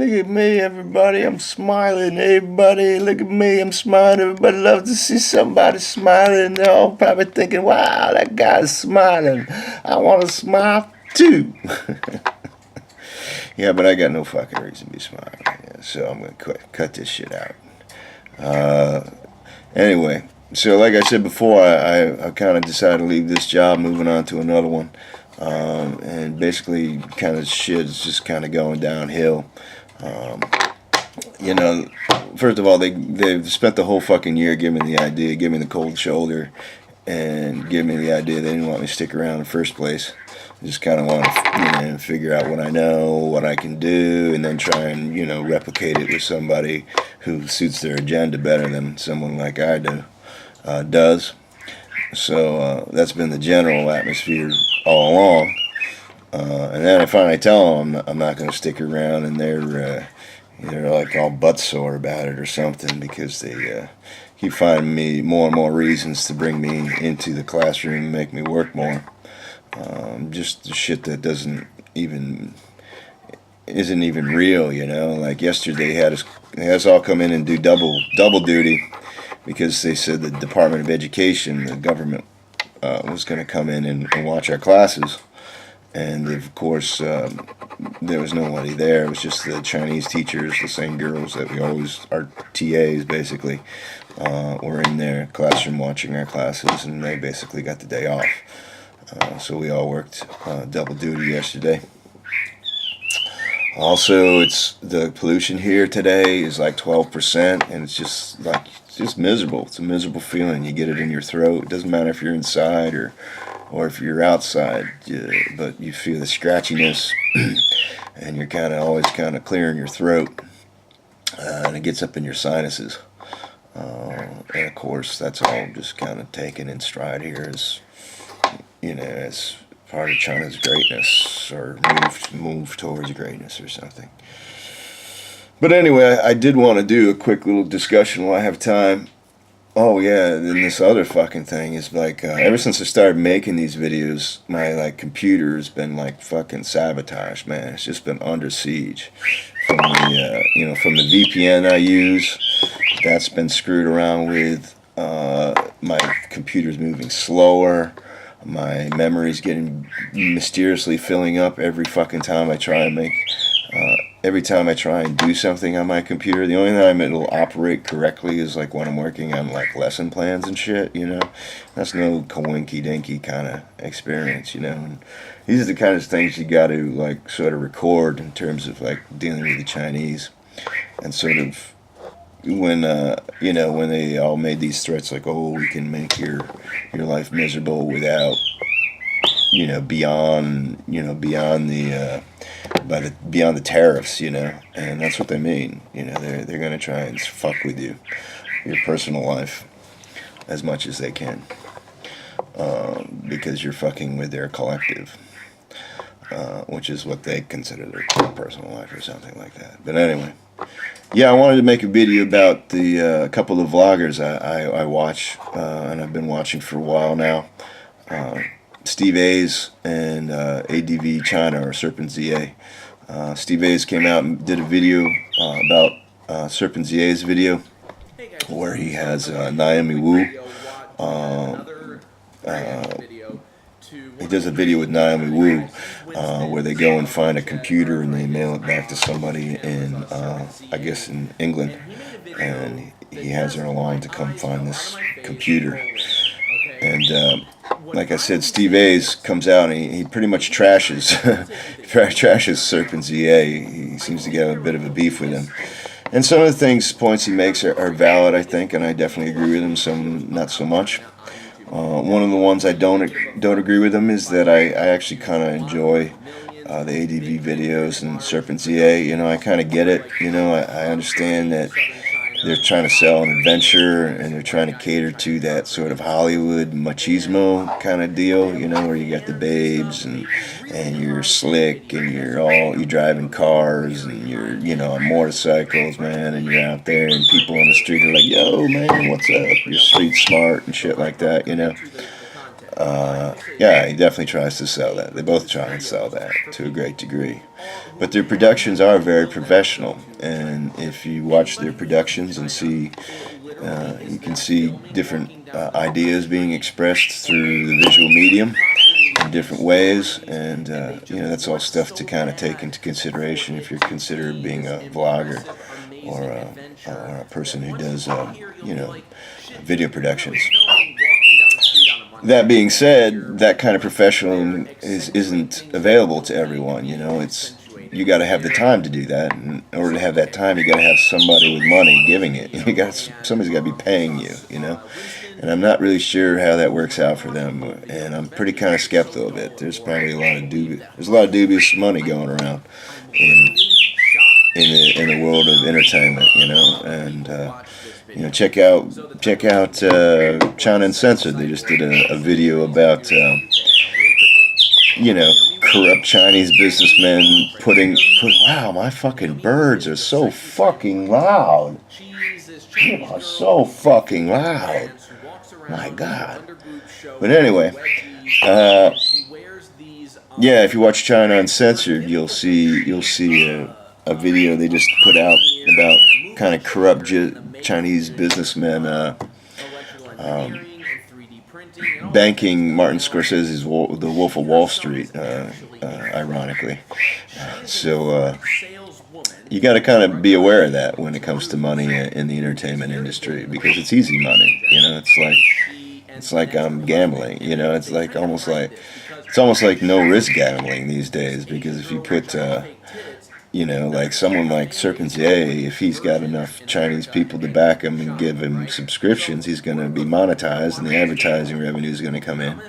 look at me, everybody, I'm smiling. Everybody, look at me, I'm smiling. Everybody loves to see somebody smiling. They're all probably thinking, wow, that guy's smiling. I want to smile too. Yeah, but I got no fucking reason to be smiling. Yeah, so I'm going to cut this shit out. Anyway, so like I said before, I kind of decided to leave this job, moving on to another one. And basically, kind of shit is just kind of going downhill. You know, first of all, they've spent the whole fucking year giving me the idea, giving me the cold shoulder, and giving me the idea they didn't want me to stick around in the first place. I just kind of want to, figure out what I know, what I can do, and then try and, replicate it with somebody who suits their agenda better than someone like I does. So that's been the general atmosphere all along. And then I finally tell them I'm not going to stick around, and they're like all butt sore about it or something, because they keep finding me more and more reasons to bring me into the classroom and make me work more. Just the shit that isn't even real, Like yesterday, they had us all come in and do double duty, because they said the Department of Education, the government, was going to come in and watch our classes. And of course, there was nobody there. It was just the Chinese teachers, the same girls that we always, our TAs basically, were in their classroom watching our classes, and they basically got the day off. So we all worked double duty yesterday. Also, it's the pollution here today is like 12%, and it's just miserable. It's a miserable feeling. You get it in your throat. It doesn't matter if you're inside or if you're outside, but you feel the scratchiness, and you're always clearing your throat, and it gets up in your sinuses. And of course, that's all just kind of taken in stride here as part of China's greatness, or move towards greatness or something. But anyway, I did want to do a quick little discussion while I have time. Oh yeah, and this other fucking thing is ever since I started making these videos, my computer has been fucking sabotaged, man. It's just been under siege from the VPN I use. That's been screwed around with. My computer's moving slower. My memory's getting mysteriously filling up every fucking time I try and every time I try and do something on my computer. The only time it'll operate correctly is when I'm working on lesson plans and shit, That's no coinky-dinky kind of experience, And these are the kind of things you got to sort of record in terms of dealing with the Chinese, and sort of when when they all made these threats we can make your life miserable without beyond the tariffs, and that's what they mean. They're gonna try and fuck with your personal life as much as they can, because you're fucking with their collective, which is what they consider their personal life or something like that. But anyway. Yeah, I wanted to make a video about the couple of vloggers I watch, and I've been watching for a while now. Steve Ayys and ADV China, or Serpent ZA. Steve Ayys came out and did a video about Serpent ZA's video, where he has Naomi Wu. He does a video with Naomi Wu, where they go and find a computer and they mail it back to somebody in, I guess in England, and he has her along to come find this computer. And like I said, Steve Ayys comes out and he pretty much trashes Serpent ZA. He seems to get a bit of a beef with him. And some of the points he makes are valid, I think, and I definitely agree with him. Some not so much. One of the ones I don't agree with him is that I actually kind of enjoy the ADV videos and Serpent ZA. I kind of get it. I understand that they're trying to sell an adventure, and they're trying to cater to that sort of Hollywood machismo kind of deal, where you got the babes and you're slick, and you're driving cars, and you're on motorcycles, man, and you're out there, and people on the street are like, yo man, what's up, you're street smart and shit like that. yeah, he definitely tries to sell that. They both try and sell that to a great degree. But their productions are very professional, and if you watch their productions and see, you can see different ideas being expressed through the visual medium in different ways, and that's all stuff to kind of take into consideration if you're considered being a vlogger or a person who does video productions. That being said, that kind of professional isn't available to everyone. You got to have the time to do that. And in order to have that time, you got to have somebody with money giving it. Somebody's got to be paying you. And I'm not really sure how that works out for them. And I'm pretty kind of skeptical of it. There's probably a lot of dubious money going around in the world of entertainment. And check out China Uncensored. They just did a video about corrupt Chinese businessmen wow, my fucking birds are so fucking loud. You are so fucking loud. My God. But anyway, if you watch China Uncensored, you'll see a video they just put out about kind of corrupt Chinese businessmen banking Martin Scorsese's The Wolf of Wall Street, ironically. So you got to kind of be aware of that when it comes to money in the entertainment industry, because it's easy money. It's like gambling. It's almost like no risk gambling these days, because if you put like someone like Serpent, if he's got enough Chinese people to back him and give him subscriptions, he's going to be monetized, and the advertising revenue is going to come in.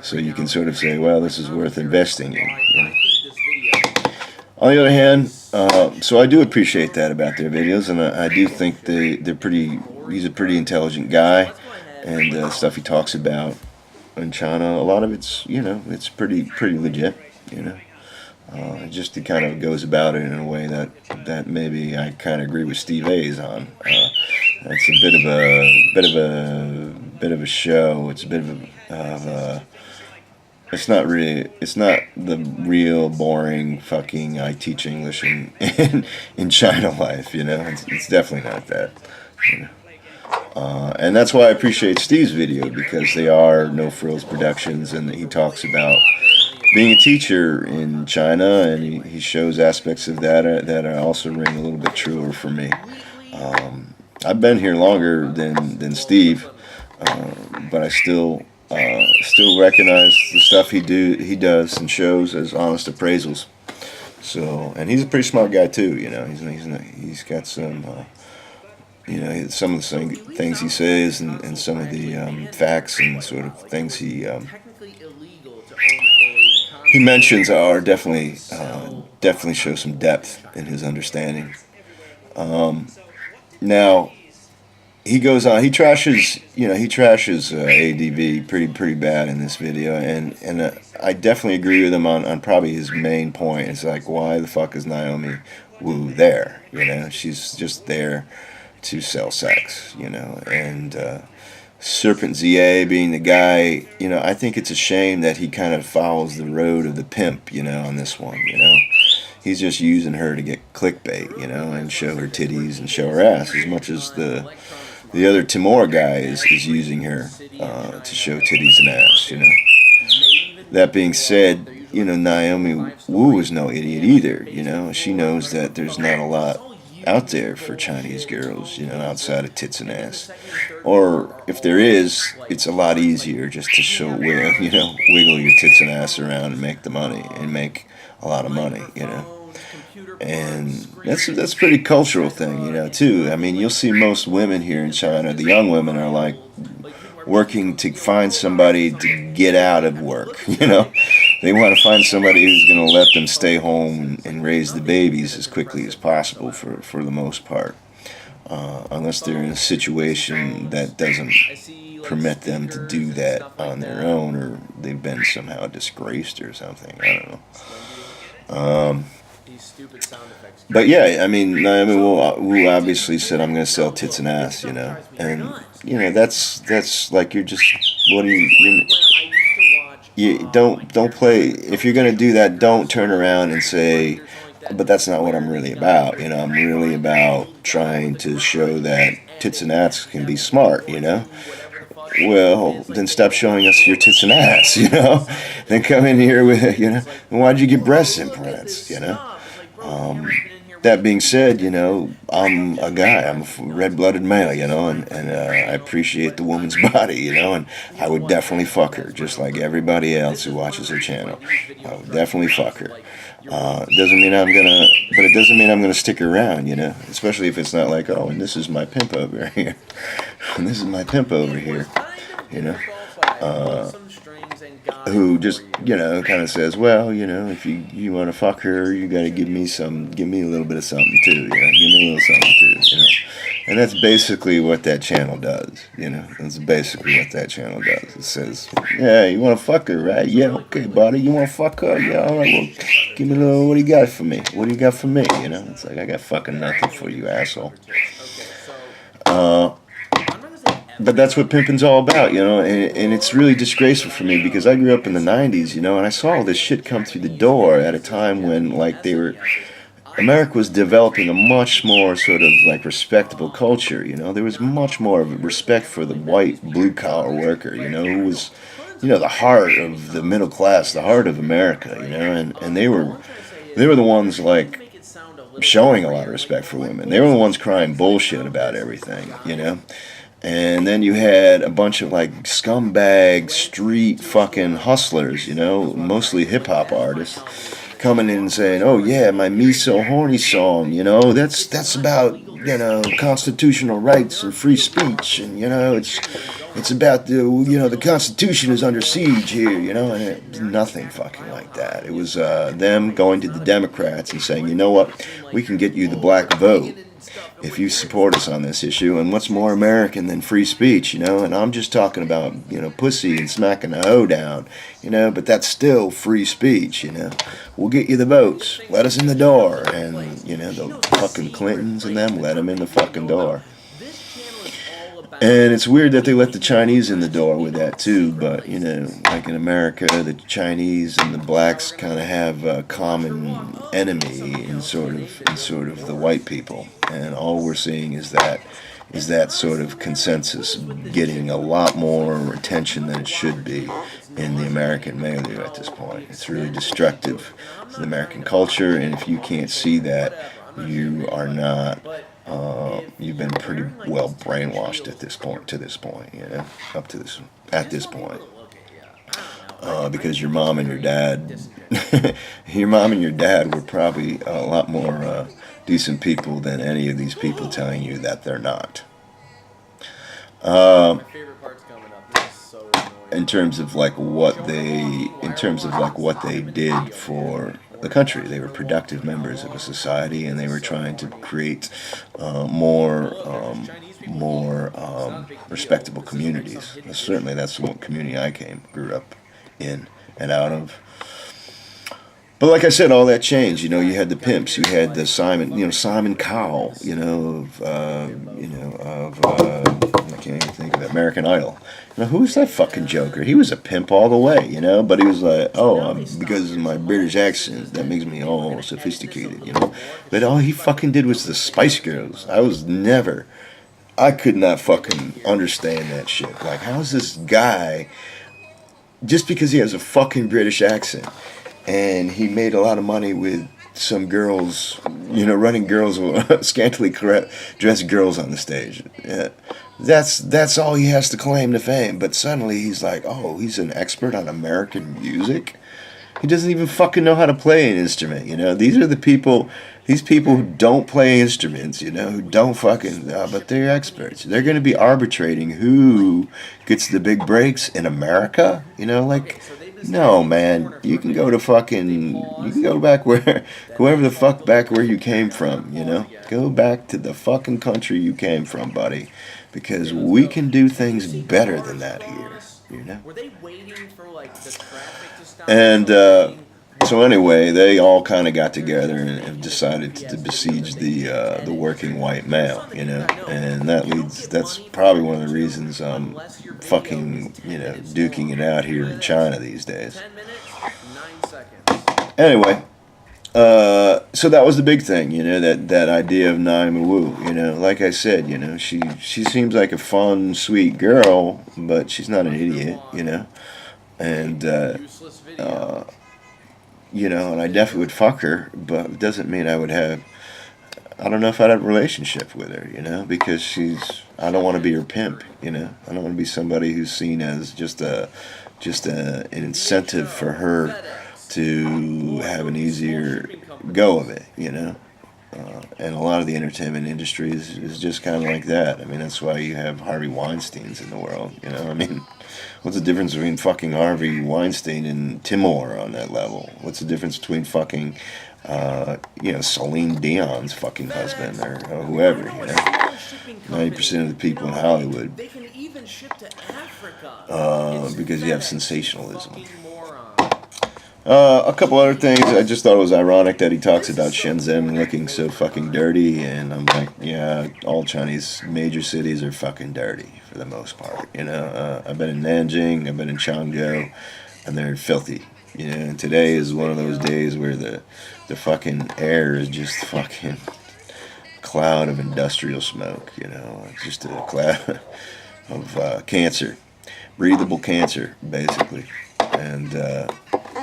So you can sort of say, well, this is worth investing in. On the other hand, so I do appreciate that about their videos, and I do think they're pretty. He's a pretty intelligent guy, and stuff he talks about in China, a lot of it's it's pretty legit. It kind of goes about it in a way that maybe I kind of agree with Steve Ayys on. It's a bit of a show. It's a bit of a it's not the real boring fucking I teach English in China life. It's definitely not that. And that's why I appreciate Steve's video, because they are no frills productions, and he talks about being a teacher in China, and he shows aspects of that also ring a little bit truer for me. I've been here longer than Steve, but I still recognize the stuff he does and shows as honest appraisals. So, and he's a pretty smart guy too. He's got some some of the things he says, and some of the facts and sort of things he mentions are definitely show some depth in his understanding. Now he goes on. He trashes ADV pretty bad in this video, and I definitely agree with him on probably his main point. It's like, why the fuck is Naomi Wu there? She's just there to sell sex, and Serpent ZA being the guy, I think it's a shame that he kind of follows the road of the pimp, on this one, He's just using her to get clickbait, and show her titties and show her ass, as much as the other Timor guy is using her to show titties and ass, That being said, Naomi Wu is no idiot either, She knows that there's not a lot out there for Chinese girls, outside of tits and ass. Or if there is, it's a lot easier just to wiggle your tits and ass around and make the money, and make a lot of money, And that's a pretty cultural thing, too. I mean, you'll see most women here in China, the young women are like working to find somebody to get out of work, They want to find somebody who's going to let them stay home and raise the babies as quickly as possible for the most part. Unless they're in a situation that doesn't permit them to do that on their own, or they've been somehow disgraced or something. I don't know. But yeah, I mean, Naomi Wu obviously said, I'm going to sell tits and ass, And, that's like, you're just, You don't play. If you're gonna do that, don't turn around and say, but that's not what I'm really about. I'm really about trying to show that tits and ass can be smart. Well, then stop showing us your tits and ass. Then come in here with, why'd you get breast implants. That being said, I'm a guy. I'm a red-blooded male, and I appreciate the woman's body, and I would definitely fuck her, just like everybody else who watches her channel. I would definitely fuck her. Doesn't mean I'm gonna, but it doesn't mean I'm gonna stick around, Especially if it's not like, oh, and this is my pimp over here, and this is my pimp over here, you know. Who just kind of says, well, if you want to fuck her, you got to give me a little bit of something too, give me a little something too, and that's basically what that channel does, that's basically what that channel does. It says, yeah, you want to fuck her, right? Yeah, okay, buddy, you want to fuck her? Yeah, all right, well, give me a little, what do you got for me? What do you got for me? It's like, I got fucking nothing for you, asshole. But that's what pimping's all about, and it's really disgraceful for me because I grew up in the 90s, and I saw all this shit come through the door at a time when, like, America was developing a much more sort of, like, respectable culture, there was much more of a respect for the white blue-collar worker, who was, the heart of the middle class, the heart of America, and they were the ones, like, showing a lot of respect for women. They were the ones crying bullshit about everything, And then you had a bunch of like scumbag street fucking hustlers, mostly hip hop artists, coming in and saying, "Oh yeah, my Me So Horny song, that's about constitutional rights and free speech, and it's about the Constitution is under siege here, and it was nothing fucking like that. It was them going to the Democrats and saying, you know what, we can get you the black vote if you support us on this issue, and what's more American than free speech, and I'm just talking about, pussy and smacking the hoe down, but that's still free speech, we'll get you the votes, let us in the door, and, the fucking Clintons and them let them in the fucking door. And it's weird that they let the Chinese in the door with that too, but like in America, the Chinese and the blacks kind of have a common enemy in sort of the white people, and all we're seeing is that sort of consensus getting a lot more attention than it should be in the American milieu at this point. It's really destructive to the American culture, and if you can't see that, you are not. You've been pretty well brainwashed at this point. At this point, because your mom and your dad, were probably a lot more decent people than any of these people telling you that they're not. In terms of what they did for the country. They were productive members of a society, and they were trying to create more respectable communities. Certainly, that's the community I grew up in and out of. But like I said, all that changed. You had the pimps. You had the Simon Cowell. I can't even think of it. American Idol. Who's that fucking joker? He was a pimp all the way. But he was like, because of my British accent, that makes me all sophisticated. But all he fucking did was the Spice Girls. I could not fucking understand that shit. Like, how's this guy, just because he has a fucking British accent, and he made a lot of money with some girls, running girls, scantily dressed girls on the stage. Yeah. That's all he has to claim to fame. But suddenly he's like, oh, he's an expert on American music? He doesn't even fucking know how to play an instrument, These are these people who don't play instruments, who don't fucking, but they're experts. They're going to be arbitrating who gets the big breaks in America, no, man, you can go back whoever the fuck back where you came from, Go back to the fucking country you came from, buddy, because we can do things better than that here, And So anyway, they all kind of got together and have decided to besiege the working white male, you know, and that's probably one of the reasons I'm fucking, you know, duking it out here in China these days. Anyway, so that was the big thing, you know, that idea of Naomi Wu, you know, like I said, you know, she seems like a fun, sweet girl, but she's not an idiot, you know, and you know, and I definitely would fuck her, but it doesn't mean I would have. I don't know if I'd have a relationship with her, you know, because I don't want to be her pimp, you know. I don't want to be somebody who's seen as just an incentive for her to have an easier go of it, you know. And a lot of the entertainment industry is just kind of like that. I mean, that's why you have Harvey Weinsteins in the world, you know. I mean, what's the difference between fucking Harvey Weinstein and Timur on that level? What's the difference between fucking, you know, Celine Dion's fucking husband or whoever, you know? 90% of the people in Hollywood, because you have sensationalism. A couple other things. I just thought it was ironic that he talks about Shenzhen looking so fucking dirty, and I'm like, yeah, all Chinese major cities are fucking dirty for the most part. You know, I've been in Nanjing, I've been in Changzhou, and they're filthy. You know, and today is one of those days where the fucking air is just fucking cloud of industrial smoke. You know, it's just a cloud of cancer, breathable cancer, basically, and.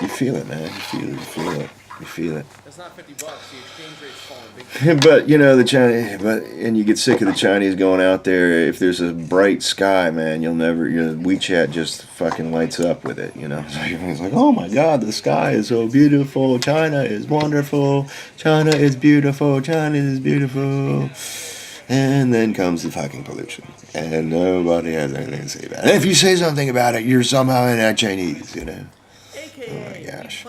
You feel it, man. You feel it. That's not $50. The exchange rate's falling big. But you know and you get sick of the Chinese going out there. If there's a bright sky, man, your WeChat just fucking lights up with it. You know, so everyone's like, "Oh my God, the sky is so beautiful. China is wonderful. China is beautiful. China is beautiful." And then comes the fucking pollution, and nobody has anything to say about it. And if you say something about it, you're somehow Chinese. You know. Oh my gosh.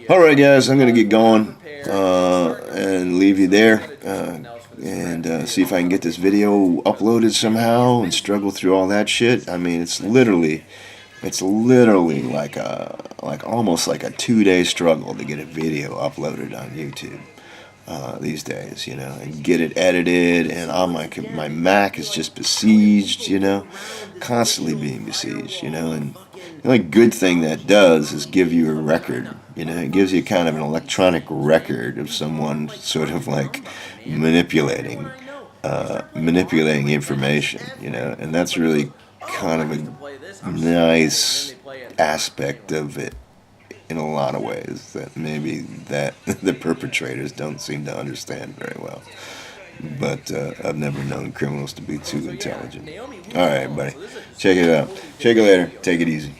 Alright guys, I'm going to get going and leave you there and see if I can get this video uploaded somehow and struggle through all that shit. I mean, it's literally like almost like a 2-day struggle to get a video uploaded on YouTube these days, you know, and get it edited, and my Mac is just besieged, you know, constantly being besieged, you know, and the only good thing that does is give you a record, you know. It gives you kind of an electronic record of someone sort of like manipulating information, you know, and that's really kind of a nice aspect of it in a lot of ways that maybe that the perpetrators don't seem to understand very well. But I've never known criminals to be too intelligent. All right, buddy. Check it out. Check it later. Take it easy.